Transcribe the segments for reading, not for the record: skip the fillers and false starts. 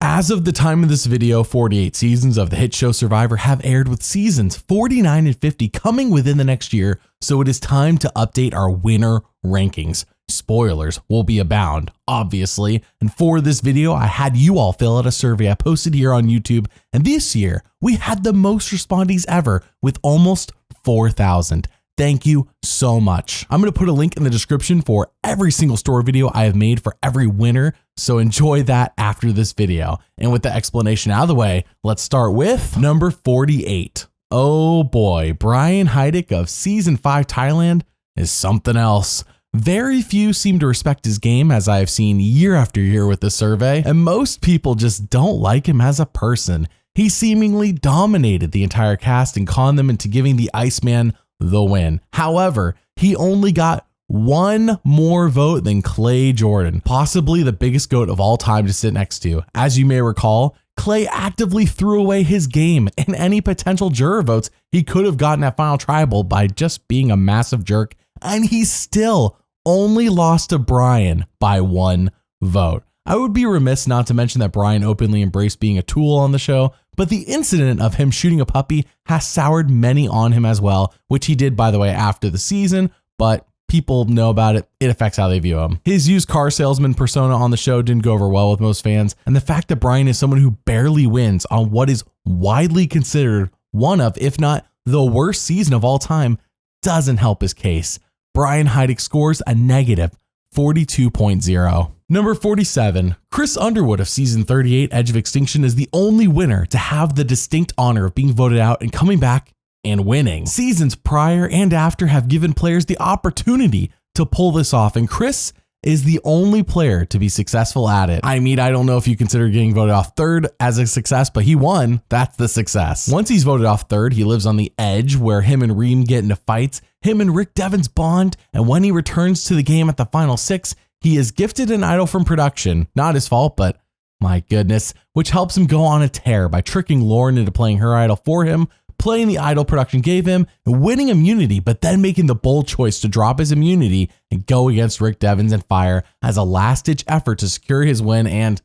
As of the time of this video, 48 seasons of the hit show Survivor have aired, with seasons 49 and 50 coming within the next year, so it is time to update our winner rankings. Spoilers will be abound, obviously, and for this video, I had you all fill out a survey I posted here on YouTube, and this year, we had the most respondees ever with almost 4,000. Thank you so much. I'm going to put a link in the description for every single story video I have made for every winner, so enjoy that after this video. And with the explanation out of the way, let's start with number 48. Oh boy, Brian Heidik of Season 5 Thailand is something else. Very few seem to respect his game, as I have seen year after year with the survey, and most people just don't like him as a person. He seemingly dominated the entire cast and conned them into giving the Iceman the win. However, he only got one more vote than Clay Jordan, possibly the biggest GOAT of all time to sit next to. As you may recall, Clay actively threw away his game and any potential juror votes he could have gotten at Final Tribal by just being a massive jerk, and he still only lost to Brian by one vote. I would be remiss not to mention that Brian openly embraced being a tool on the show, but the incident of him shooting a puppy has soured many on him as well, which he did, by the way, after the season, but people know about it. It affects how they view him. His used car salesman persona on the show didn't go over well with most fans, and the fact that Brian is someone who barely wins on what is widely considered one of, if not the worst season of all time, doesn't help his case. Brian Heidik scores a negative 42.0. Number 47, Chris Underwood of Season 38 Edge of Extinction is the only winner to have the distinct honor of being voted out and coming back and winning. Seasons prior and after have given players the opportunity to pull this off, and Chris is the only player to be successful at it. I mean, I don't know if you consider getting voted off third as a success, but he won. That's the success. Once he's voted off third, he lives on the edge where him and Reem get into fights, him and Rick Devens bond, and when he returns to the game at the final 6, he is gifted an idol from production. Not his fault, but my goodness, which helps him go on a tear by tricking Lauren into playing her idol for him, playing the idol production gave him, and winning immunity, but then making the bold choice to drop his immunity and go against Rick Devens and Fire as a last-ditch effort to secure his win, and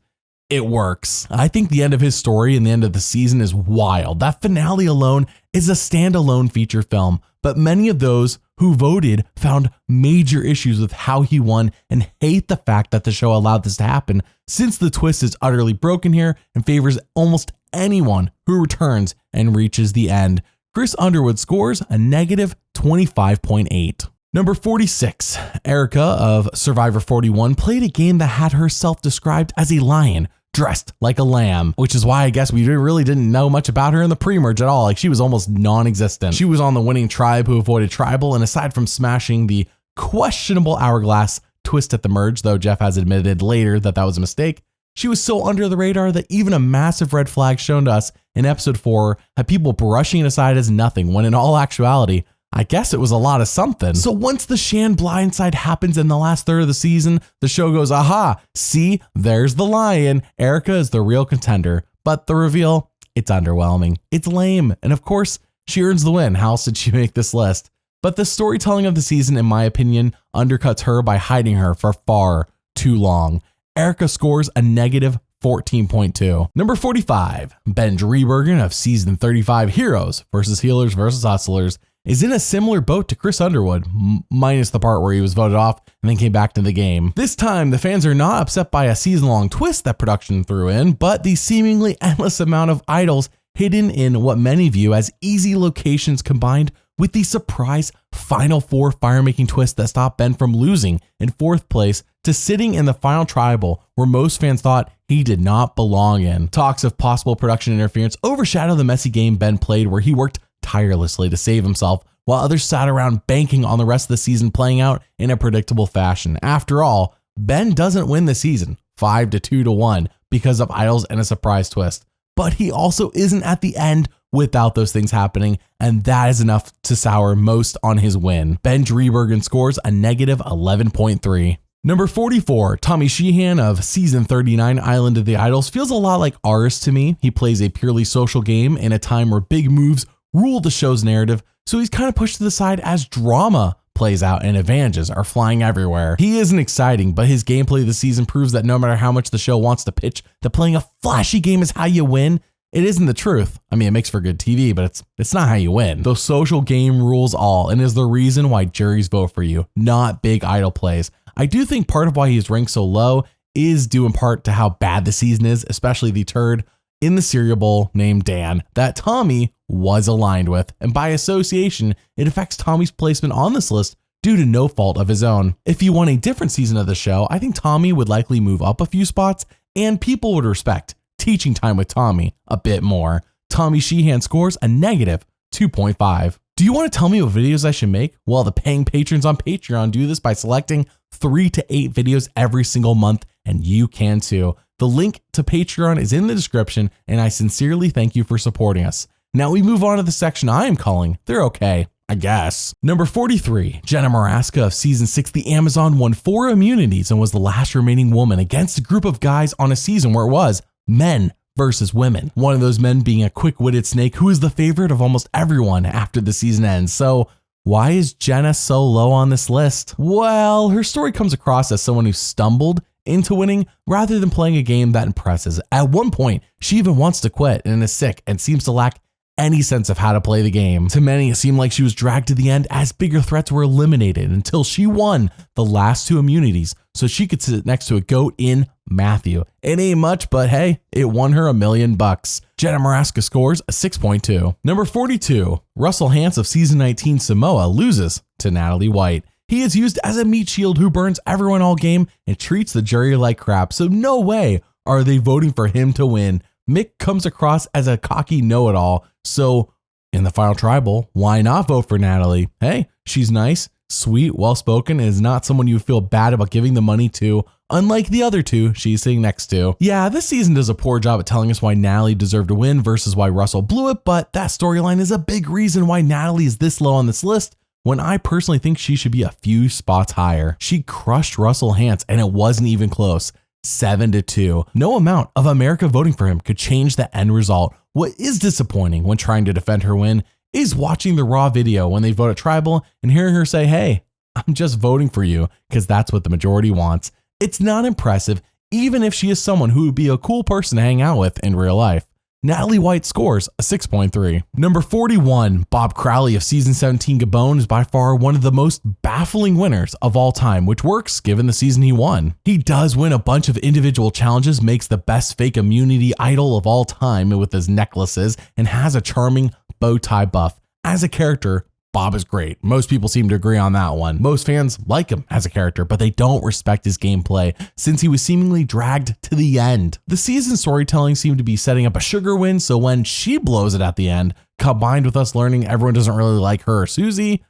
it works. I think the end of his story and the end of the season is wild. That finale alone is a standalone feature film, but many of those who voted found major issues with how he won and hate the fact that the show allowed this to happen, since the twist is utterly broken here and favors almost anyone who returns and reaches the end. Chris Underwood scores a negative 25.8. Number 46, Erica of Survivor 41 played a game that had herself described as a lion dressed like a lamb, which is why I guess we really didn't know much about her in the pre-merge at all. Like, she was almost non-existent. She was on the winning tribe who avoided tribal, and aside from smashing the questionable hourglass twist at the merge, though Jeff has admitted later that that was a mistake, she was so under the radar that even a massive red flag shown to us in episode 4 had people brushing it aside as nothing, when in all actuality, I guess it was a lot of something. So once the Shan blindside happens in the last third of the season, the show goes, aha, see, there's the lion. Erica is the real contender. But the reveal, it's underwhelming. It's lame. And of course, she earns the win. How else did she make this list? But the storytelling of the season, in my opinion, undercuts her by hiding her for far too long. Erica scores a negative 14.2. Number 45, Ben Driebergen of Season 35 Heroes versus Healers versus Hustlers is in a similar boat to Chris Underwood, minus the part where he was voted off and then came back to the game. This time, the fans are not upset by a season-long twist that production threw in, but the seemingly endless amount of idols hidden in what many view as easy locations combined with the surprise Final 4 fire-making twist that stopped Ben from losing in 4th place to sitting in the final tribal where most fans thought he did not belong in. Talks of possible production interference overshadow the messy game Ben played, where he worked tirelessly to save himself while others sat around banking on the rest of the season playing out in a predictable fashion. After all, Ben doesn't win the season 5-2-1 because of idols and a surprise twist, but he also isn't at the end without those things happening, and that is enough to sour most on his win. Ben Driebergen scores a negative 11.3. Number 44, Tommy Sheehan of Season 39 Island of the Idols feels a lot like ours to me. He plays a purely social game in a time where big moves rule the show's narrative, so he's kind of pushed to the side as drama plays out and advantages are flying everywhere. He isn't exciting, but his gameplay this season proves that no matter how much the show wants to pitch that playing a flashy game is how you win, it isn't the truth. I mean, it makes for good TV, but it's not how you win. The social game rules all and is the reason why juries vote for you, not big idle plays. I do think part of why he's ranked so low is due in part to how bad the season is, especially the turd in the cereal bowl named Dan that Tommy was aligned with. And by association, it affects Tommy's placement on this list due to no fault of his own. If you want a different season of the show, I think Tommy would likely move up a few spots and people would respect Teaching Time with Tommy a bit more. Tommy Sheehan scores a negative 2.5. Do you want to tell me what videos I should make? Well, the paying patrons on Patreon do this by selecting 3 to 8 videos every single month, and you can too. The link to Patreon is in the description, and I sincerely thank you for supporting us. Now we move on to the section I am calling They're Okay, I guess. Number 43, Jenna Maraska of season 6, The Amazon won 4 immunities and was the last remaining woman against a group of guys on a season where it was men versus women. One of those men being a quick-witted snake who is the favorite of almost everyone after the season ends. So why is Jenna so low on this list? Well, her story comes across as someone who stumbled into winning rather than playing a game that impresses. At one point, she even wants to quit and is sick and seems to lack any sense of how to play the game. To many, it seemed like she was dragged to the end as bigger threats were eliminated until she won the last 2 immunities so she could sit next to a GOAT in Matthew. It ain't much, but hey, it won her $1 million. Jenna Maraska scores a 6.2. Number 42, Russell Hantz of season 19 Samoa loses to Natalie White. He is used as a meat shield who burns everyone all game and treats the jury like crap, so no way are they voting for him to win. Mick comes across as a cocky know-it-all, so in the final tribal, why not vote for Natalie? Hey, she's nice, sweet, well-spoken, and is not someone you feel bad about giving the money to, unlike the other 2 she's sitting next to. Yeah, this season does a poor job at telling us why Natalie deserved to win versus why Russell blew it, but that storyline is a big reason why Natalie is this low on this list, when I personally think she should be a few spots higher. She crushed Russell Hantz, and it wasn't even close. 7-2. No amount of America voting for him could change the end result. What is disappointing when trying to defend her win is watching the raw video when they vote at tribal and hearing her say, hey, I'm just voting for you because that's what the majority wants. It's not impressive, even if she is someone who would be a cool person to hang out with in real life. Natalie White scores a 6.3. Number 41, Bob Crowley of season 17 Gabon is by far one of the most baffling winners of all time, which works given the season he won. He does win a bunch of individual challenges, makes the best fake immunity idol of all time with his necklaces, and has a charming bow tie buff. As a character, Bob is great. Most people seem to agree on that one. Most fans like him as a character, but they don't respect his gameplay since he was seemingly dragged to the end. The season storytelling seemed to be setting up a sugar win, so when she blows it at the end, combined with us learning everyone doesn't really like her, Susie,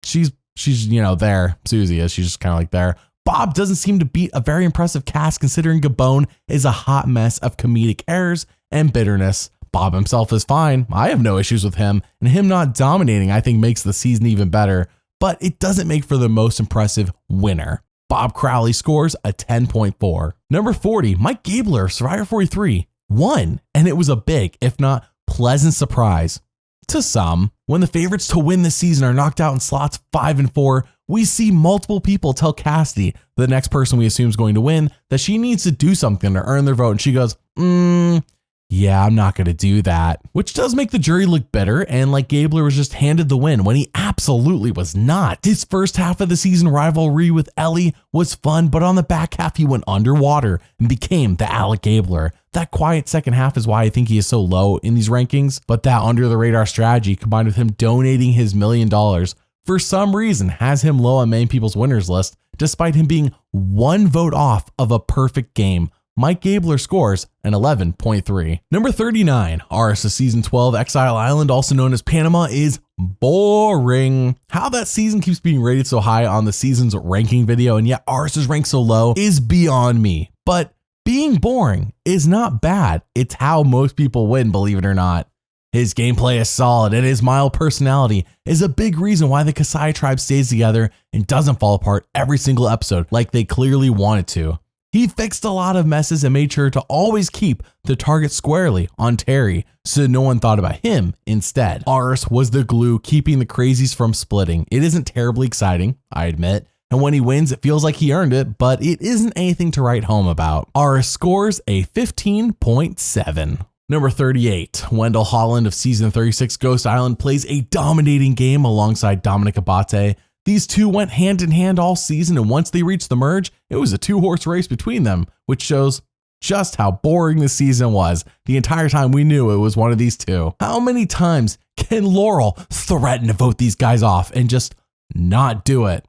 she's there. Susie is, she's just kind of like there. Bob doesn't seem to beat a very impressive cast considering Gabon is a hot mess of comedic errors and bitterness. Bob himself is fine. I have no issues with him, and him not dominating I think makes the season even better, but it doesn't make for the most impressive winner. Bob Crowley scores a 10.4. Number 40, Mike Gabler of Survivor 43 won, and it was a big, if not pleasant surprise to some. When the favorites to win this season are knocked out in slots 5 and 4, we see multiple people tell Cassidy, the next person we assume is going to win, that she needs to do something to earn their vote, and she goes, yeah, I'm not going to do that, which does make the jury look better and like Gabler was just handed the win when he absolutely was not. His first half of the season rivalry with Ellie was fun, but on the back half he went underwater and became the Alec Gabler. That quiet second half is why I think he is so low in these rankings, but that under the radar strategy combined with him donating his $1 million for some reason has him low on many people's winners list, despite him being 1 vote off of a perfect game. Mike Gabler scores an 11.3. Number 39, Aris of season 12 Exile Island, also known as Panama, is boring. How that season keeps being rated so high on the season's ranking video and yet Aris is ranked so low is beyond me. But being boring is not bad. It's how most people win, believe it or not. His gameplay is solid and his mild personality is a big reason why the Kasai tribe stays together and doesn't fall apart every single episode like they clearly wanted to. He fixed a lot of messes and made sure to always keep the target squarely on Terry, so no one thought about him instead. Aris was the glue keeping the crazies from splitting. It isn't terribly exciting, I admit, and when he wins, it feels like he earned it, but it isn't anything to write home about. Aris scores a 15.7. Number 38, Wendell Holland of Season 36 Ghost Island plays a dominating game alongside Dominic Abate. These two went hand in hand all season, and once they reached the merge, it was a two-horse race between them, which shows just how boring the season was. The entire time we knew it was one of these two. How many times can Laurel threaten to vote these guys off and just not do it?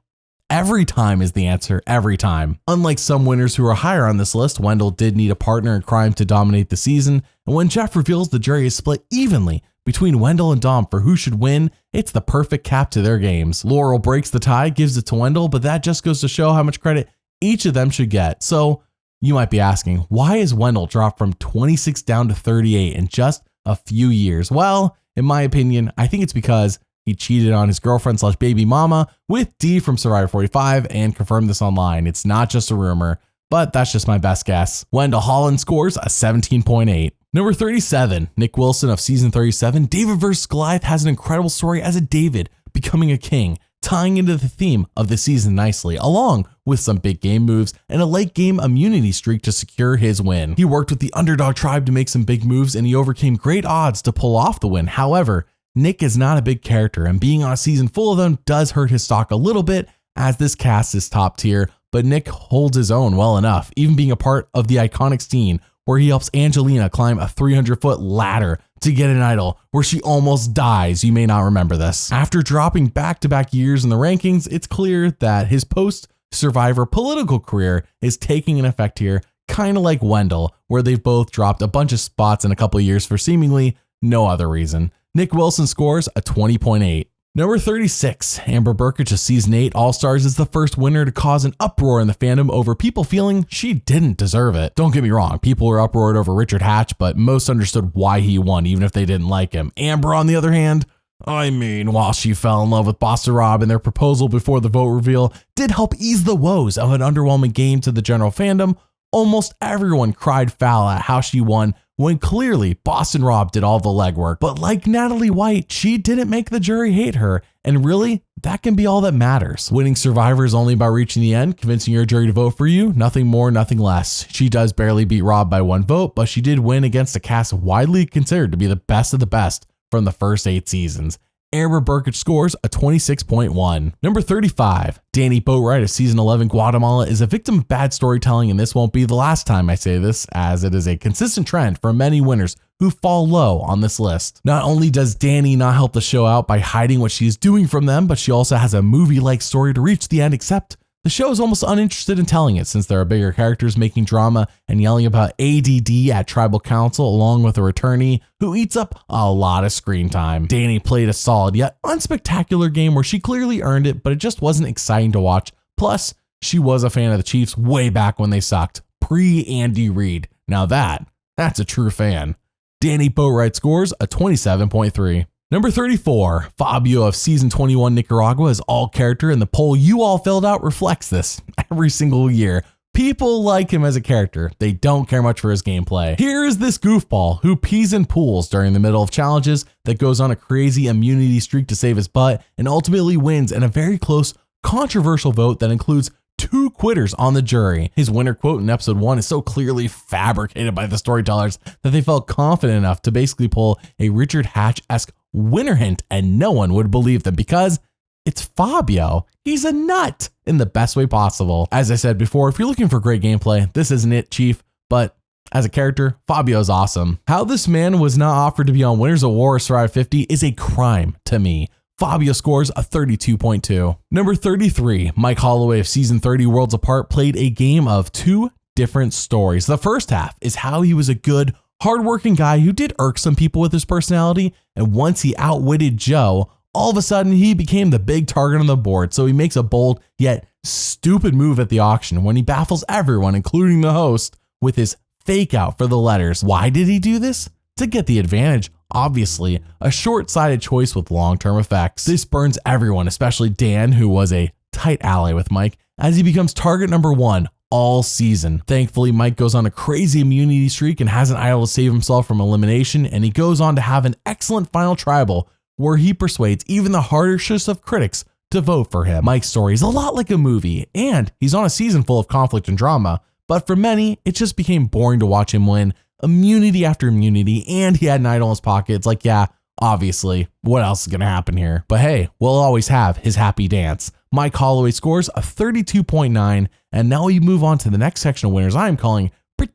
Every time is the answer, every time. Unlike some winners who are higher on this list, Wendell did need a partner in crime to dominate the season, and when Jeff reveals the jury is split evenly between Wendell and Dom for who should win, it's the perfect cap to their games. Laurel breaks the tie, gives it to Wendell, but that just goes to show how much credit each of them should get. So you might be asking, why is Wendell dropped from 26 down to 38 in just a few years? Well, in my opinion, I think it's because he cheated on his girlfriend/baby mama with Dee from Survivor 45 and confirmed this online. It's not just a rumor, but that's just my best guess. Wendell Holland scores a 17.8. Number 37, Nick Wilson of Season 37. David vs. Goliath has an incredible story as a David becoming a king, tying into the theme of the season nicely, along with some big game moves and a late game immunity streak to secure his win. He worked with the underdog tribe to make some big moves, and he overcame great odds to pull off the win. However, Nick is not a big character, and being on a season full of them does hurt his stock a little bit, as this cast is top tier, but Nick holds his own well enough, even being a part of the iconic scene where he helps Angelina climb a 300-foot ladder to get an idol, where she almost dies. You may not remember this. After dropping back-to-back years in the rankings, it's clear that his post-Survivor political career is taking an effect here, kind of like Wendell, where they've both dropped a bunch of spots in a couple of years for seemingly no other reason. Nick Wilson scores a 20.8. Number 36, Amber Burkett of Season 8 All-Stars is the first winner to cause an uproar in the fandom over people feeling she didn't deserve it. Don't get me wrong, people were uproared over Richard Hatch, but most understood why he won, even if they didn't like him. Amber, on the other hand, I mean, while she fell in love with Boston Rob and their proposal before the vote reveal did help ease the woes of an underwhelming game to the general fandom, almost everyone cried foul at how she won when clearly Boston Rob did all the legwork. But like Natalie White, she didn't make the jury hate her, and really, that can be all that matters. Winning Survivor is only by reaching the end, convincing your jury to vote for you, nothing more, nothing less. She does barely beat Rob by one vote, but she did win against a cast widely considered to be the best of the best from the first 8 seasons. Amber Burkett scores a 26.1. Number 35, Danny Boatwright of Season 11 Guatemala is a victim of bad storytelling, and this won't be the last time I say this, as it is a consistent trend for many winners who fall low on this list. Not only does Danny not help the show out by hiding what she's doing from them, but she also has a movie-like story to reach the end, except the show is almost uninterested in telling it, since there are bigger characters making drama and yelling about ADD at Tribal Council, along with a returnee who eats up a lot of screen time. Danny played a solid yet unspectacular game where she clearly earned it, but it just wasn't exciting to watch. Plus, she was a fan of the Chiefs way back when they sucked, pre-Andy Reid. Now that's a true fan. Danny Boatwright scores a 27.3. Number 34, Fabio of Season 21 Nicaragua is all character, and the poll you all filled out reflects this every single year. People like him as a character. They don't care much for his gameplay. Here is this goofball who pees in pools during the middle of challenges, that goes on a crazy immunity streak to save his butt, and ultimately wins in a very close, controversial vote that includes 2 quitters on the jury. His winner quote in episode 1 is so clearly fabricated by the storytellers that they felt confident enough to basically pull a Richard Hatch-esque winner hint, and no one would believe them because it's Fabio. He's a nut in the best way possible. As I said before, if you're looking for great gameplay, this isn't it, Chief, but as a character, Fabio's awesome. How this man was not offered to be on Winners of War or Survivor 50 is a crime to me. Fabio scores a 32.2. Number 33, Mike Holloway of Season 30 Worlds Apart played a game of 2 different stories. The first half is how he was a good, hardworking guy who did irk some people with his personality, and once he outwitted Joe, all of a sudden he became the big target on the board, so he makes a bold yet stupid move at the auction when he baffles everyone, including the host, with his fake out for the letters. Why did he do this? To get the advantage. Obviously, a short-sighted choice with long-term effects. This burns everyone, especially Dan, who was a tight ally with Mike, as he becomes target number 1 all season. Thankfully, Mike goes on a crazy immunity streak and has an idol to save himself from elimination, and he goes on to have an excellent final tribal where he persuades even the harshest of critics to vote for him. Mike's story is a lot like a movie, and he's on a season full of conflict and drama, but for many, it just became boring to watch him win immunity after immunity, and he had an idol in his pocket. It's like, yeah, obviously, what else is going to happen here? But hey, we'll always have his happy dance. Mike Holloway scores a 32.9, and now we move on to the next section of winners I'm calling pretty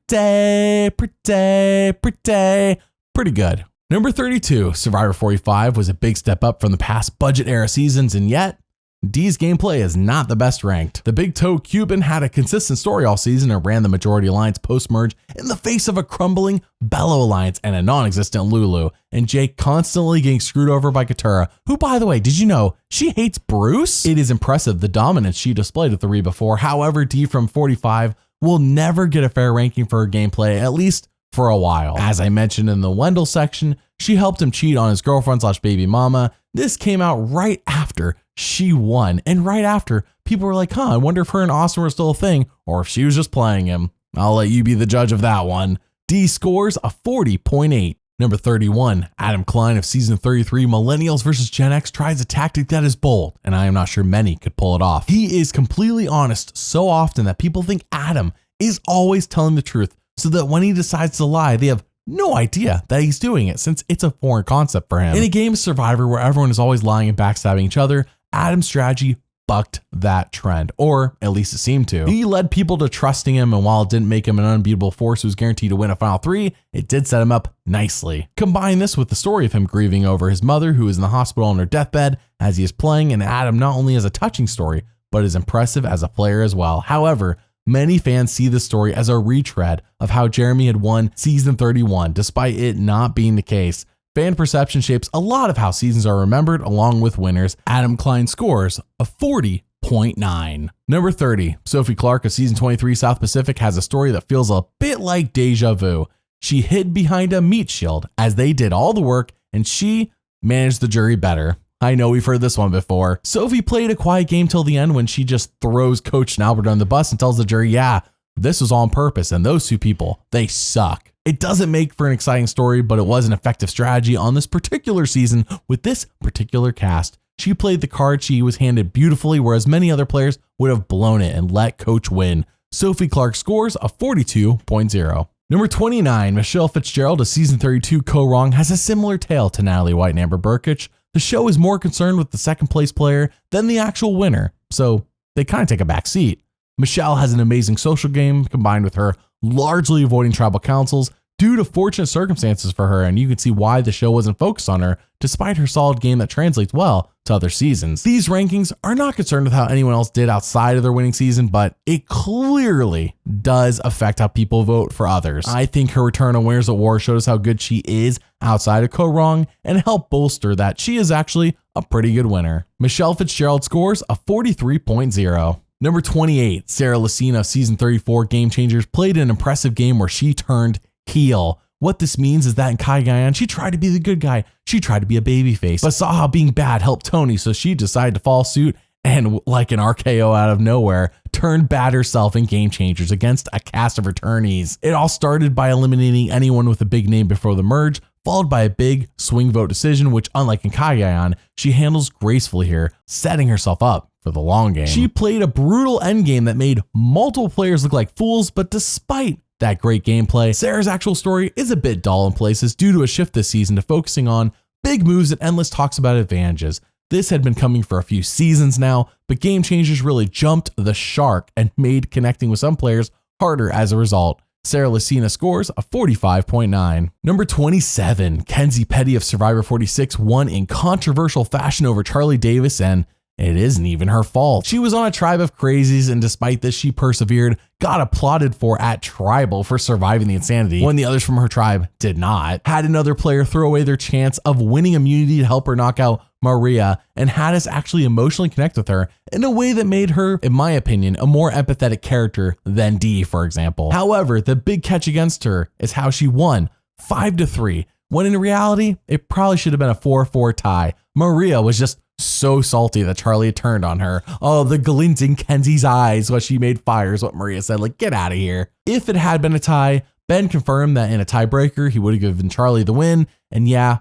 good. Number 32, Survivor 45 was a big step up from the past budget era seasons, and yet D's gameplay is not the best ranked. The Big Toe Cuban had a consistent story all season and ran the majority alliance post-merge in the face of a crumbling Bello alliance and a non-existent Lulu, and Jake constantly getting screwed over by Katura, who, by the way, did you know she hates Bruce? It is impressive the dominance she displayed with the Reba 4. However, D from 45 will never get a fair ranking for her gameplay, at least for a while. As I mentioned in the Wendell section, she helped him cheat on his girlfriend/baby mama. This came out right after she won, and right after people were like, I wonder if her and Austin were still a thing or if she was just playing him. I'll let you be the judge of that one. D scores a 40.8. Number 31, Adam Klein of season 33, Millennials vs. Gen X tries a tactic that is bold, and I am not sure many could pull it off. He is completely honest so often that people think Adam is always telling the truth, so that when he decides to lie, they have no idea that he's doing it, since it's a foreign concept for him. In a game of Survivor where everyone is always lying and backstabbing each other, Adam's strategy bucked that trend, or at least it seemed to. He led people to trusting him, and while it didn't make him an unbeatable force who was guaranteed to win a final 3, it did set him up nicely. Combine this with the story of him grieving over his mother who is in the hospital on her deathbed as he is playing, and Adam not only has a touching story, but is impressive as a player as well. However, many fans see this story as a retread of how Jeremy had won season 31, despite it not being the case. Fan perception shapes a lot of how seasons are remembered, along with winners. Adam Klein scores a 40.9. Number 30, Sophie Clark of season 23 South Pacific has a story that feels a bit like deja vu. She hid behind a meat shield as they did all the work, and she managed the jury better. I know we've heard this one before. Sophie played a quiet game till the end when she just throws Coach and Albert on the bus and tells the jury, yeah, this was all on purpose, and those two people, they suck. It doesn't make for an exciting story, but it was an effective strategy on this particular season with this particular cast. She played the card she was handed beautifully, whereas many other players would have blown it and let Coach win. Sophie Clark scores a 42.0. Number 29, Michelle Fitzgerald of season 32 Co-Wrong has a similar tale to Natalie White and Amber Burkich. The show is more concerned with the second place player than the actual winner, so they kind of take a back seat. Michelle has an amazing social game combined with her largely avoiding tribal councils due to fortunate circumstances for her, and you can see why the show wasn't focused on her despite her solid game that translates well to other seasons. These rankings are not concerned with how anyone else did outside of their winning season, but it clearly does affect how people vote for others. I think her return on Winners at War showed us how good she is outside of Co-Wrong and helped bolster that she is actually a pretty good winner. Michelle Fitzgerald scores a 43.0. Number 28, Sarah Lucina of season 34 Game Changers played an impressive game where she turned heel. What this means is that in Kai Gayan, she tried to be the good guy. She tried to be a babyface, but saw how being bad helped Tony, so she decided to follow suit and, like an RKO out of nowhere, turned bad herself in Game Changers against a cast of returnees. It all started by eliminating anyone with a big name before the merge, followed by a big swing vote decision, which, unlike in Kai Gayan, she handles gracefully here, setting herself up for the long game. She played a brutal endgame that made multiple players look like fools, but despite that great gameplay, Sarah's actual story is a bit dull in places due to a shift this season to focusing on big moves and endless talks about advantages. This had been coming for a few seasons now, but Game Changers really jumped the shark and made connecting with some players harder as a result. Sarah Lucina scores a 45.9. Number 27, Kenzie Petty of Survivor 46 won in controversial fashion over Charlie Davis, and it isn't even her fault. She was on a tribe of crazies, and despite this, she persevered, got applauded for at Tribal for surviving the insanity when the others from her tribe did not. Had another player throw away their chance of winning immunity to help her knock out Maria, and had us actually emotionally connect with her in a way that made her, in my opinion, a more empathetic character than Dee, for example. However, the big catch against her is how she won 5-3, when in reality, it probably should have been a 4-4 tie. Maria was just so salty that Charlie had turned on her. Oh, the glint in Kenzie's eyes while she made fire is what Maria said. Like, get out of here. If it had been a tie, Ben confirmed that in a tiebreaker, he would have given Charlie the win. And yeah,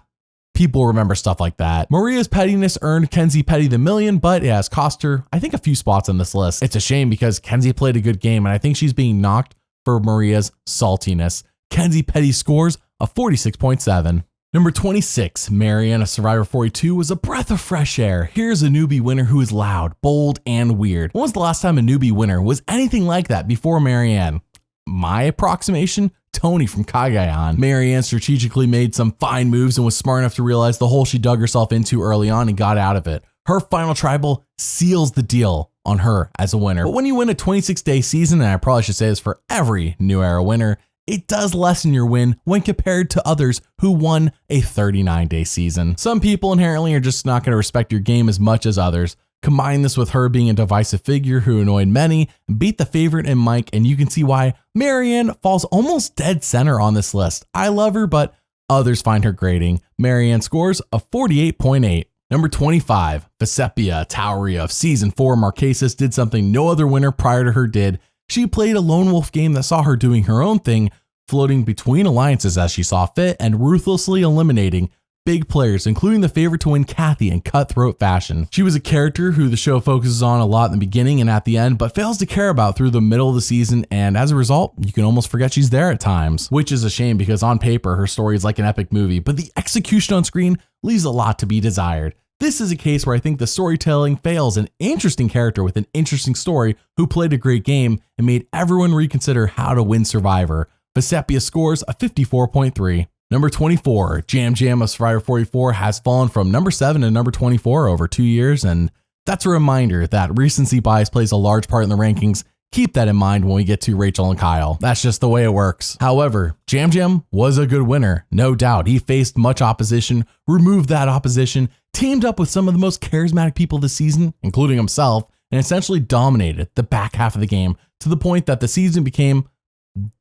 people remember stuff like that. Maria's pettiness earned Kenzie Petty the million, but it has cost her, I think, a few spots on this list. It's a shame because Kenzie played a good game, and I think she's being knocked for Maria's saltiness. Kenzie Petty scores a 46.7. Number 26, Marianne of Survivor 42 was a breath of fresh air. Here's a newbie winner who is loud, bold, and weird. When was the last time a newbie winner was anything like that before Marianne? My approximation, Tony from Cagayan. Marianne strategically made some fine moves and was smart enough to realize the hole she dug herself into early on and got out of it. Her final tribal seals the deal on her as a winner. But when you win a 26-day season, and I probably should say this for every New Era winner, it does lessen your win when compared to others who won a 39-day season. Some people inherently are just not going to respect your game as much as others. Combine this with her being a divisive figure who annoyed many, beat the favorite in Mike, and you can see why Marianne falls almost dead center on this list. I love her, but others find her grating. Marianne scores a 48.8. Number 25, Vesepia Tauria of Season 4 Marquesas did something no other winner prior to her did. She played a lone wolf game that saw her doing her own thing, floating between alliances as she saw fit and ruthlessly eliminating big players, including the favorite to win Kathy in cutthroat fashion. She was a character who the show focuses on a lot in the beginning and at the end, but fails to care about through the middle of the season, and as a result, you can almost forget she's there at times, which is a shame because on paper, her story is like an epic movie, but the execution on screen leaves a lot to be desired. This is a case where I think the storytelling fails an interesting character with an interesting story who played a great game and made everyone reconsider how to win Survivor. Vesepia scores a 54.3. Number 24, Jam Jam of Survivor 44 has fallen from number 7 to number 24 over 2 years, and that's a reminder that recency bias plays a large part in the rankings. Keep that in mind when we get to Rachel and Kyle. That's just the way it works. However, Jam Jam was a good winner, no doubt. He faced much opposition, removed that opposition, teamed up with some of the most charismatic people this season, including himself, and essentially dominated the back half of the game to the point that the season became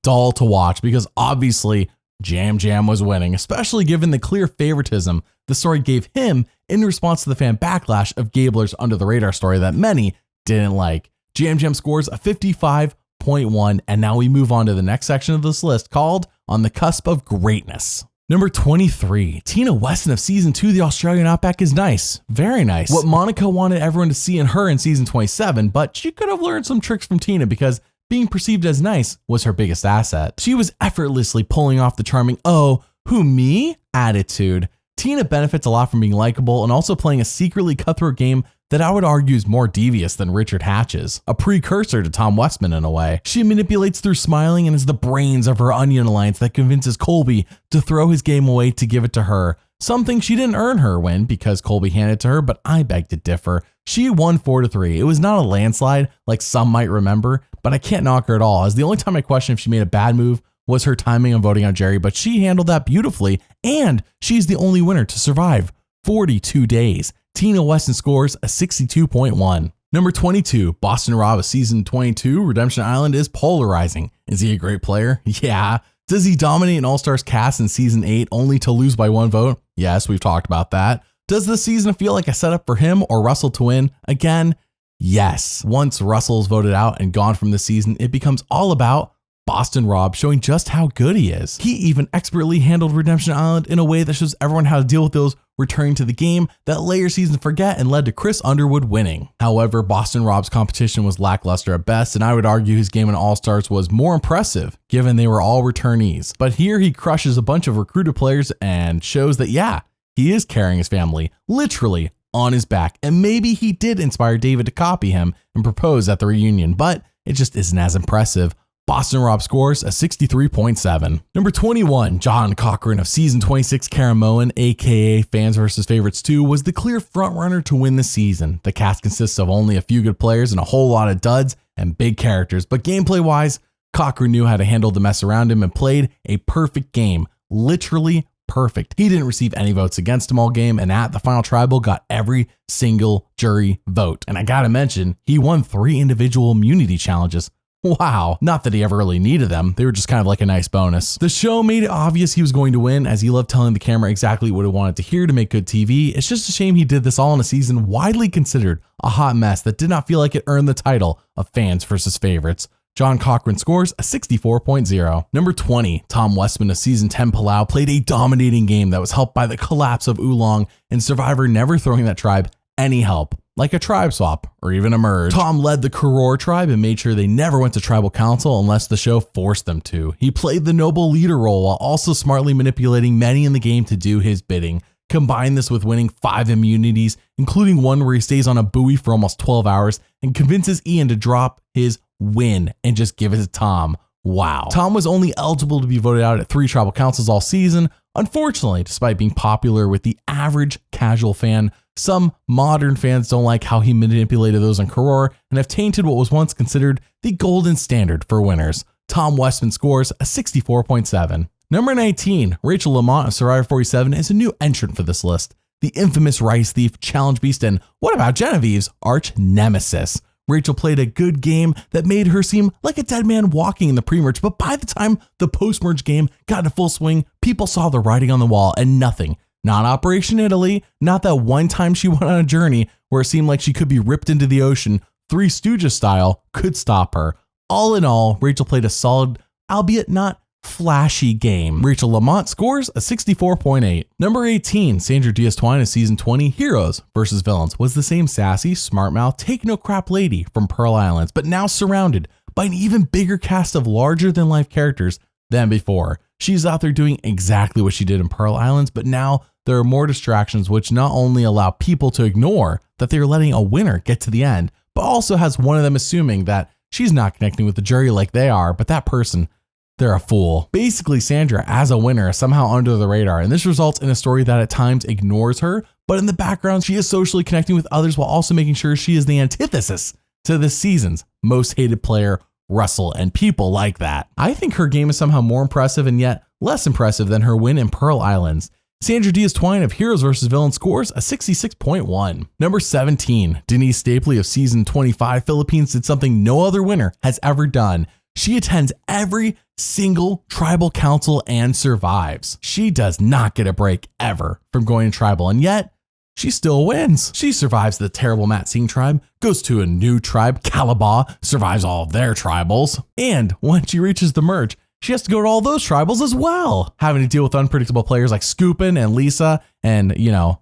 dull to watch because obviously Jam Jam was winning, especially given the clear favoritism the story gave him in response to the fan backlash of Gabler's under the radar story that many didn't like. Jam Jam scores a 55.1, and now we move on to the next section of this list called On the Cusp of Greatness. Number 23, Tina Weston of Season 2, The Australian Outback is nice. Very nice. What Monica wanted everyone to see in her in Season 27, but she could have learned some tricks from Tina because being perceived as nice was her biggest asset. She was effortlessly pulling off the charming, oh, who, me? Attitude. Tina benefits a lot from being likable and also playing a secretly cutthroat game that I would argue is more devious than Richard Hatch's, a precursor to Tom Westman in a way. She manipulates through smiling and is the brains of her Onion alliance that convinces Colby to throw his game away to give it to her. Something she didn't earn her win because Colby handed it to her, but I beg to differ. She won 4-3. It was not a landslide like some might remember, but I can't knock her at all, as the only time I question if she made a bad move was her timing on voting on Jerry, but she handled that beautifully, and she's the only winner to survive 42 days. Tina Weston scores a 62.1. Number 22, Boston Rob of Season 22, Redemption Island is polarizing. Is he a great player? Yeah. Does he dominate an All-Stars cast in Season 8 only to lose by 1 vote? Yes, we've talked about that. Does this season feel like a setup for him or Russell to win? Again, yes. Once Russell's voted out and gone from the season, it becomes all about Boston Rob showing just how good he is. He even expertly handled Redemption Island in a way that shows everyone how to deal with those returning to the game that later seasons forget and led to Chris Underwood winning. However, Boston Rob's competition was lackluster at best, and I would argue his game in All-Stars was more impressive given they were all returnees. But here he crushes a bunch of recruited players and shows that, yeah, he is carrying his family literally on his back, and maybe he did inspire David to copy him and propose at the reunion, but it just isn't as impressive. Boston Rob scores a 63.7. Number 21, John Cochran of Season 26 Caramoan, aka Fans vs. Favorites 2, was the clear frontrunner to win the season. The cast consists of only a few good players and a whole lot of duds and big characters, but gameplay-wise, Cochran knew how to handle the mess around him and played a perfect game. Literally perfect. He didn't receive any votes against him all game, and at the final tribal got every single jury vote. And I gotta mention, he won 3 individual immunity challenges. Wow. Not that he ever really needed them. They were just kind of like a nice bonus. The show made it obvious he was going to win, as he loved telling the camera exactly what he wanted to hear to make good TV. It's just a shame he did this all in a season widely considered a hot mess that did not feel like it earned the title of fans versus favorites. John Cochran scores a 64.0. Number 20, Tom Westman of season 10 Palau played a dominating game that was helped by the collapse of Oolong and Survivor never throwing that tribe any help, like a tribe swap or even a merge. Tom led the Karor tribe and made sure they never went to tribal council unless the show forced them to. He played the noble leader role while also smartly manipulating many in the game to do his bidding. Combine this with winning 5 immunities, including one where he stays on a buoy for almost 12 hours and convinces Ian to drop his win and just give it to Tom. Wow. Tom was only eligible to be voted out at 3 tribal councils all season. Unfortunately, despite being popular with the average casual fan, some modern fans don't like how he manipulated those on Karor and have tainted what was once considered the golden standard for winners. Tom Westman scores a 64.7. Number 19, Rachel Lamont of Survivor 47 is a new entrant for this list. The infamous rice thief, challenge beast, and what about Genevieve's arch nemesis? Rachel played a good game that made her seem like a dead man walking in the pre-merge, but by the time the post-merge game got into full swing, people saw the writing on the wall and nothing, not Operation Italy, not that one time she went on a journey where it seemed like she could be ripped into the ocean, Three Stooges style, could stop her. All in all, Rachel played a solid, albeit not flashy game. Rachel Lamont scores a 64.8. Number 18, Sandra Diaz-Twine of season 20 Heroes vs. Villains was the same sassy, smart mouth, take no crap lady from Pearl Islands, but now surrounded by an even bigger cast of larger than life characters than before. She's out there doing exactly what she did in Pearl Islands, but now there are more distractions which not only allow people to ignore that they're letting a winner get to the end, but also has one of them assuming that she's not connecting with the jury like they are, but that person, they're a fool. Basically, Sandra, as a winner, is somehow under the radar, and this results in a story that at times ignores her, but in the background, she is socially connecting with others while also making sure she is the antithesis to this season's most hated player, Russell, and people like that. I think her game is somehow more impressive and yet less impressive than her win in Pearl Islands. Sandra Diaz-Twine of Heroes vs. Villains scores a 66.1. Number 17, Denise Stapley of season 25 Philippines did something no other winner has ever done. She attends every single tribal council and survives. She does not get a break ever from going to tribal, and yet she still wins. She survives the terrible Matsing tribe, goes to a new tribe, Calabaw, survives all of their tribals, and when she reaches the merge, she has to go to all those tribals as well, having to deal with unpredictable players like Scoopin and Lisa and,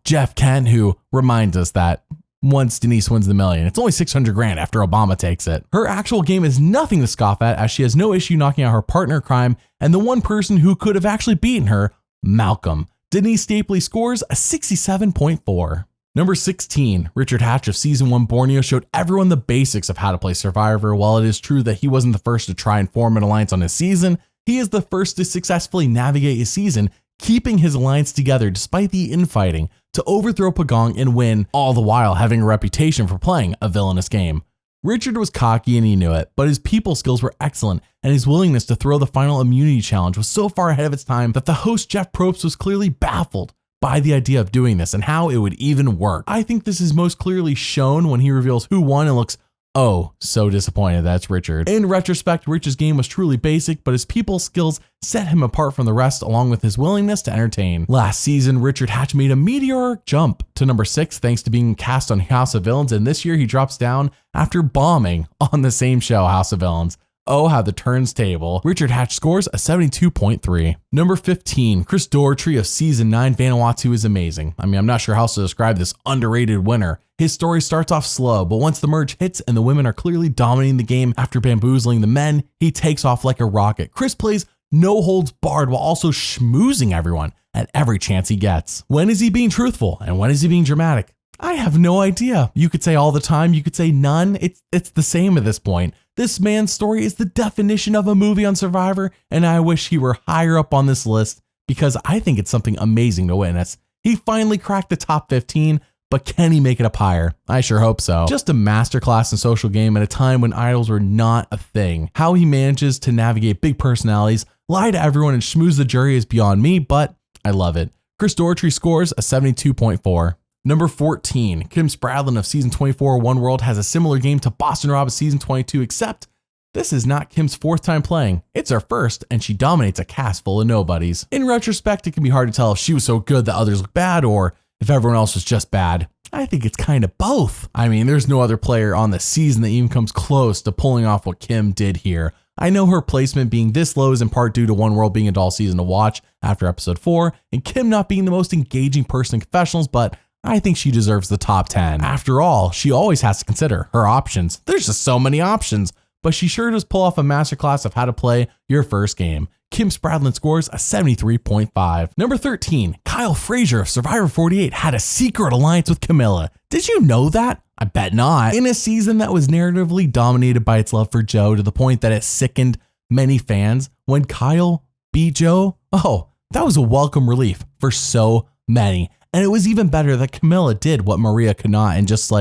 Jeff Kent, who reminds us that once Denise wins the million, it's only 600 grand after Obama takes it. Her actual game is nothing to scoff at, as she has no issue knocking out her partner in crime and the one person who could have actually beaten her, Malcolm. Denise Stapley scores a 67.4. Number 16, Richard Hatch of season 1 Borneo showed everyone the basics of how to play Survivor. While it is true that he wasn't the first to try and form an alliance on his season, he is the first to successfully navigate his season, keeping his alliance together despite the infighting to overthrow Pagong and win, all the while having a reputation for playing a villainous game. Richard was cocky and he knew it, but his people skills were excellent, and his willingness to throw the final immunity challenge was so far ahead of its time that the host Jeff Probst was clearly baffled by the idea of doing this and how it would even work. I think this is most clearly shown when he reveals who won and looks so disappointed that's Richard. In retrospect, Rich's game was truly basic, but his people skills set him apart from the rest along with his willingness to entertain. Last season, Richard Hatch made a meteoric jump to number 6 thanks to being cast on House of Villains, and this year he drops down after bombing on the same show, House of Villains. Oh, how the turns table. Richard Hatch scores a 72.3. Number 15, Chris Doherty of season 9 Vanuatu is amazing. I'm not sure how else to describe this underrated winner. His story starts off slow, but once the merge hits and the women are clearly dominating the game after bamboozling the men, he takes off like a rocket. Chris plays no holds barred while also schmoozing everyone at every chance he gets. When is he being truthful and when is he being dramatic? I have no idea. You could say all the time, you could say none. It's the same at this point. This man's story is the definition of a movie on Survivor, and I wish he were higher up on this list because I think it's something amazing to witness. He finally cracked the top 15, but can he make it up higher? I sure hope so. Just a masterclass in social game at a time when idols were not a thing. How he manages to navigate big personalities, lie to everyone, and schmooze the jury is beyond me, but I love it. Chris Doherty scores a 72.4. Number 14, Kim Spradlin of season 24 One World has a similar game to Boston Rob of season 22, except This is not Kim's 4th time playing, it's her 1st, and she dominates a cast full of nobodies. In retrospect, it can be hard to tell if she was so good that others look bad or if everyone else was just bad. I think it's kind of both. I mean, there's no other player on the season that even comes close to pulling off what Kim did here. I know her placement being this low is in part due to One World being a dull season to watch after episode 4, and Kim not being the most engaging person in confessionals, but I think she deserves the top 10. After all, she always has to consider her options. There's just so many options, but she sure does pull off a masterclass of how to play your first game. Kim Spradlin scores a 73.5. Number 13, Kyle Frazier of Survivor 48 had a secret alliance with Camilla. Did you know that? I bet not. In a season that was narratively dominated by its love for Joe to the point that it sickened many fans, when Kyle beat Joe, that was a welcome relief for so many. And it was even better that Camilla did what Maria could not and just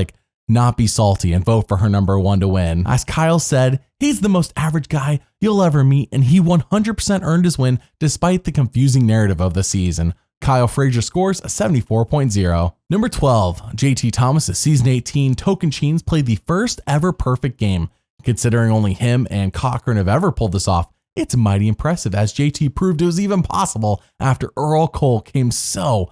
not be salty and vote for her number 1 to win. As Kyle said, he's the most average guy you'll ever meet, and he 100% earned his win despite the confusing narrative of the season. Kyle Frazier scores a 74.0. Number 12, JT Thomas of Season 18 Tocantins played the first ever perfect game. Considering only him and Cochran have ever pulled this off, it's mighty impressive, as JT proved it was even possible after Earl Cole came so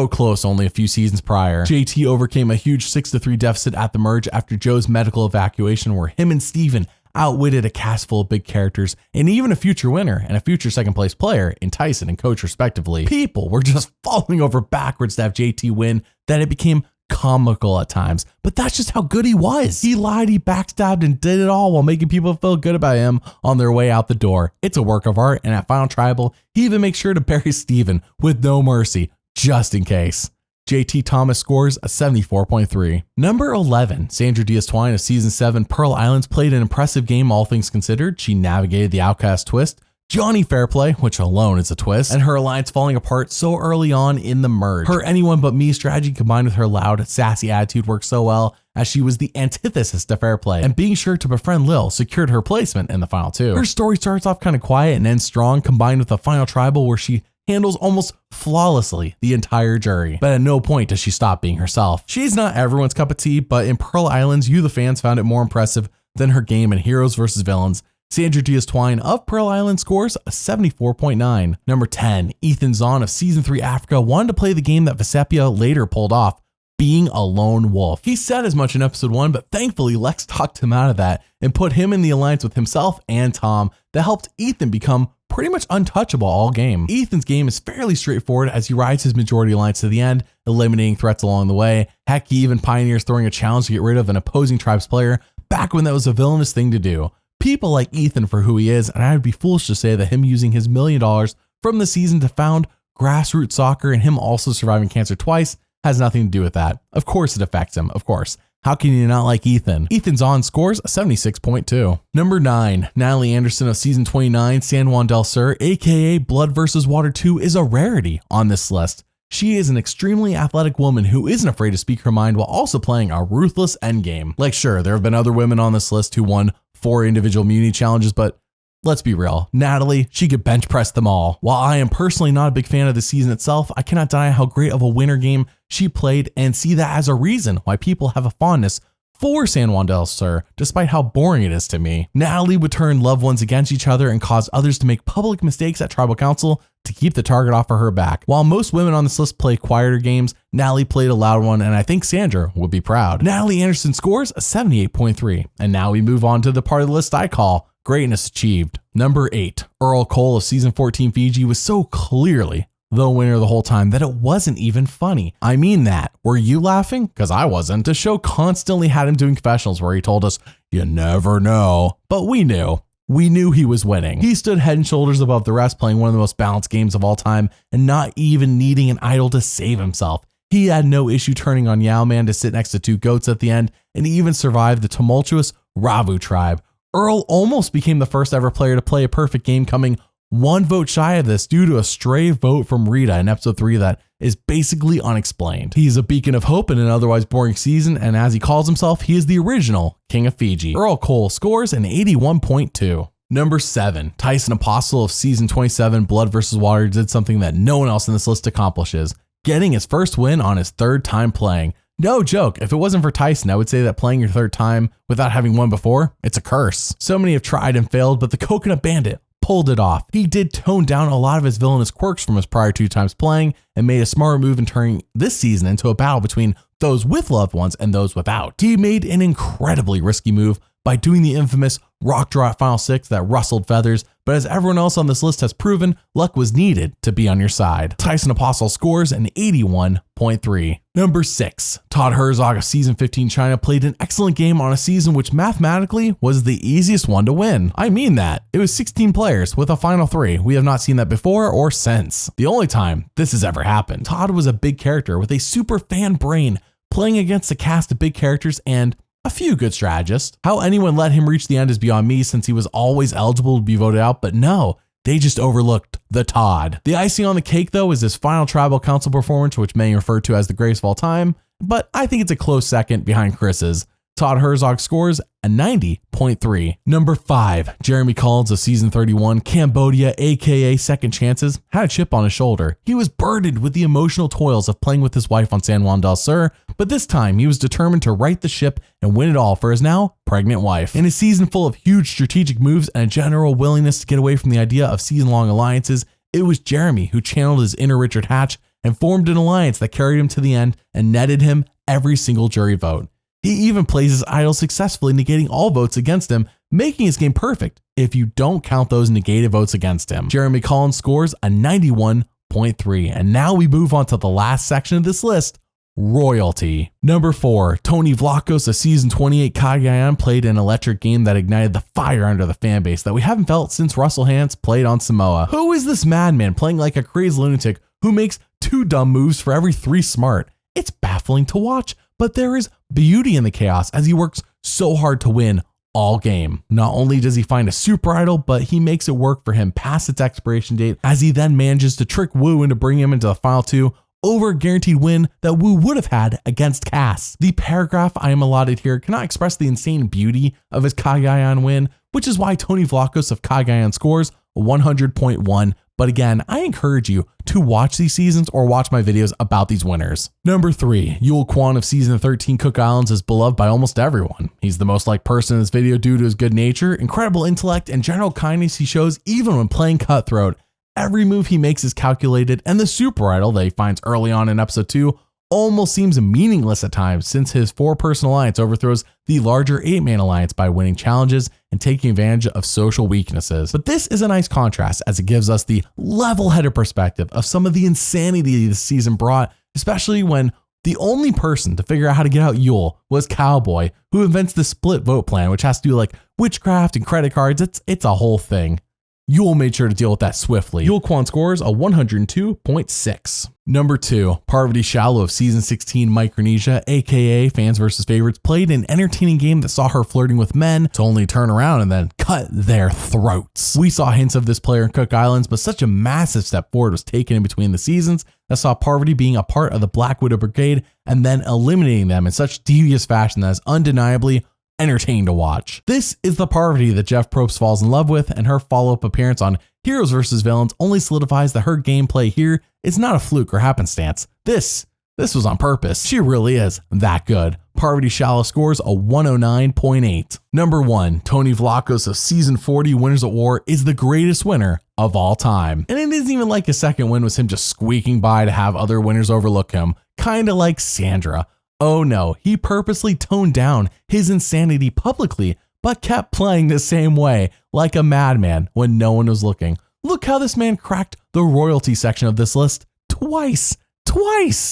close only a few seasons prior. JT overcame a huge 6-3 deficit at the merge after Joe's medical evacuation, where him and Steven outwitted a cast full of big characters and even a future winner and a future second place player in Tyson and Coach respectively. People were just falling over backwards to have JT win that it became comical at times, but that's just how good he was. He lied, he backstabbed, and did it all while making people feel good about him on their way out the door. It's a work of art, and at Final Tribal, he even makes sure to bury Steven with no mercy, just in case. JT Thomas scores a 74.3. Number 11, Sandra Diaz-Twine of Season 7 Pearl Islands played an impressive game all things considered. She navigated the Outcast twist, Johnny Fairplay, which alone is a twist, and her alliance falling apart so early on in the merge. Her anyone but me strategy combined with her loud, sassy attitude worked so well, as she was the antithesis to Fairplay, and being sure to befriend Lil secured her placement in the final 2. Her story starts off kind of quiet and ends strong, combined with the final tribal where she handles almost flawlessly the entire jury, but at no point does she stop being herself. She's not everyone's cup of tea, but in Pearl Islands, you the fans found it more impressive than her game in Heroes vs. Villains. Sandra Diaz-Twine of Pearl Island scores a 74.9. Number 10, Ethan Zahn of Season 3 Africa wanted to play the game that Vesepia later pulled off, being a lone wolf. He said as much in episode 1, but thankfully Lex talked him out of that and put him in the alliance with himself and Tom that helped Ethan become pretty much untouchable all game. Ethan's game is fairly straightforward as he rides his majority alliance to the end, eliminating threats along the way. Heck, he even pioneers throwing a challenge to get rid of an opposing tribe's player back when that was a villainous thing to do. People like Ethan for who he is, and I would be foolish to say that him using his $1 million from the season to found grassroots soccer and him also surviving cancer twice has nothing to do with that. Of course it affects him, of course. How can you not like Ethan? Ethan's on scores a 76.2. Number 9, Natalie Anderson of Season 29 San Juan del Sur, aka Blood vs. Water 2, is a rarity on this list. She is an extremely athletic woman who isn't afraid to speak her mind while also playing a ruthless endgame. Like, sure, there have been other women on this list who won 4 individual immunity challenges, but let's be real, Natalie, she could bench press them all. While I am personally not a big fan of the season itself, I cannot deny how great of a winner game she played and see that as a reason why people have a fondness for San Juan del Sur, despite how boring it is to me. Natalie would turn loved ones against each other and cause others to make public mistakes at Tribal Council to keep the target off of her back. While most women on this list play quieter games, Natalie played a loud one, and I think Sandra would be proud. Natalie Anderson scores a 78.3. And now we move on to the part of the list I call Greatness Achieved. Number 8, Earl Cole of Season 14 Fiji was so clearly the winner the whole time that it wasn't even funny. I mean that. Were you laughing? Because I wasn't. The show constantly had him doing confessionals where he told us, you never know. But we knew. We knew he was winning. He stood head and shoulders above the rest, playing one of the most balanced games of all time and not even needing an idol to save himself. He had no issue turning on Yao Man to sit next to 2 goats at the end, and he even survived the tumultuous Ravu tribe. Earl almost became the first ever player to play a perfect game, coming 1 vote shy of this due to a stray vote from Rita in episode 3 that is basically unexplained. He's a beacon of hope in an otherwise boring season, and as he calls himself, he is the original King of Fiji. Earl Cole scores an 81.2. Number 7, Tyson Apostle of Season 27 Blood vs. Water did something that no one else in this list accomplishes, getting his first win on his 3rd time playing. No joke, if it wasn't for Tyson, I would say that playing your third time without having won before, it's a curse. So many have tried and failed, but the Coconut Bandit pulled it off. He did tone down a lot of his villainous quirks from his prior 2 times playing and made a smart move in turning this season into a battle between those with loved ones and those without. He made an incredibly risky move by doing the infamous rock draw at Final 6 that rustled feathers, but as everyone else on this list has proven, luck was needed to be on your side. Tyson Apostle scores an 81.3. Number 6. Todd Herzog of Season 15 China played an excellent game on a season which mathematically was the easiest one to win. I mean that. It was 16 players with a final 3. We have not seen that before or since. The only time this has ever happened. Todd was a big character with a super fan brain, playing against a cast of big characters and a few good strategists. How anyone let him reach the end is beyond me, since he was always eligible to be voted out, but no, they just overlooked the Todd. The icing on the cake, though, is his final tribal council performance, which many refer to as the greatest of all time, but I think it's a close second behind Chris's. Todd Herzog scores a 90.3. Number 5, Jeremy Collins of Season 31, Cambodia, aka Second Chances, had a chip on his shoulder. He was burdened with the emotional toils of playing with his wife on San Juan del Sur, but this time he was determined to right the ship and win it all for his now pregnant wife. In a season full of huge strategic moves and a general willingness to get away from the idea of season-long alliances, it was Jeremy who channeled his inner Richard Hatch and formed an alliance that carried him to the end and netted him every single jury vote. He even plays his idol successfully, negating all votes against him, making his game perfect if you don't count those negated votes against him. Jeremy Collins scores a 91.3. And now we move on to the last section of this list, royalty. Number 4, Tony Vlachos of Season 28 Cagayan played an electric game that ignited the fire under the fan base that we haven't felt since Russell Hantz played on Samoa. Who is this madman playing like a crazy lunatic who makes 2 dumb moves for every 3 smart? It's baffling to watch, but there is beauty in the chaos as he works so hard to win all game. Not only does he find a super idol, but he makes it work for him past its expiration date as he then manages to trick Wu into bringing him into the final 2 over a guaranteed win that Wu would have had against Cass. The paragraph I am allotted here cannot express the insane beauty of his Cagayan win, which is why Tony Vlachos of Cagayan scores a 100.1. But again, I encourage you to watch these seasons or watch my videos about these winners. Number 3, Yul Kwon of Season 13 Cook Islands is beloved by almost everyone. He's the most liked person in this video due to his good nature, incredible intellect, and general kindness he shows even when playing Cutthroat. Every move he makes is calculated, and the super idol that he finds early on in episode 2 almost seems meaningless at times, since his 4-person alliance overthrows the larger 8-man alliance by winning challenges and taking advantage of social weaknesses. But this is a nice contrast as it gives us the level-headed perspective of some of the insanity this season brought, especially when the only person to figure out how to get out Yul was Cowboy, who invents the split vote plan, which has to do like witchcraft and credit cards. It's a whole thing. Yul made sure to deal with that swiftly. Yul Kwon scores a 102.6. Number 2, Parvati Shallow of Season 16 Micronesia, aka Fans vs. Favorites, played an entertaining game that saw her flirting with men to only turn around and then cut their throats. We saw hints of this player in Cook Islands, but such a massive step forward was taken in between the seasons that saw Parvati being a part of the Black Widow Brigade and then eliminating them in such devious fashion that is undeniably entertaining to watch. This is the Parvati that Jeff Probst falls in love with, and her follow-up appearance on Heroes vs. Villains only solidifies that her gameplay here is not a fluke or happenstance. This was on purpose. She really is that good. Parvati Shallow scores a 109.8. Number 1, Tony Vlachos of Season 40 Winners at War is the greatest winner of all time. And it isn't even like his second win was him just squeaking by to have other winners overlook him, kinda like Sandra. Oh no, he purposely toned down his insanity publicly, but kept playing the same way, like a madman when no one was looking. Look how this man cracked the royalty section of this list twice.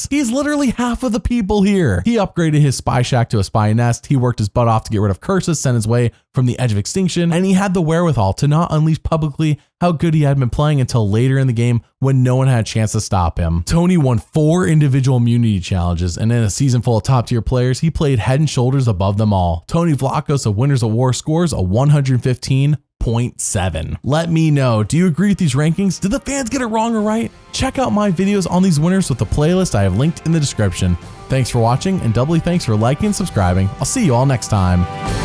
He's literally half of the people here. He upgraded his spy shack to a spy nest. He worked his butt off to get rid of curses sent his way from the edge of extinction, and he had the wherewithal to not unleash publicly how good he had been playing until later in the game when no one had a chance to stop him. Tony won 4 individual immunity challenges, and in a season full of top tier players, he played head and shoulders above them all. Tony Vlachos of Winners at War scores a 115.7. Let me know, do you agree with these rankings? Did the fans get it wrong or right? Check out my videos on these winners with the playlist I have linked in the description. Thanks for watching, and doubly thanks for liking and subscribing. I'll see you all next time.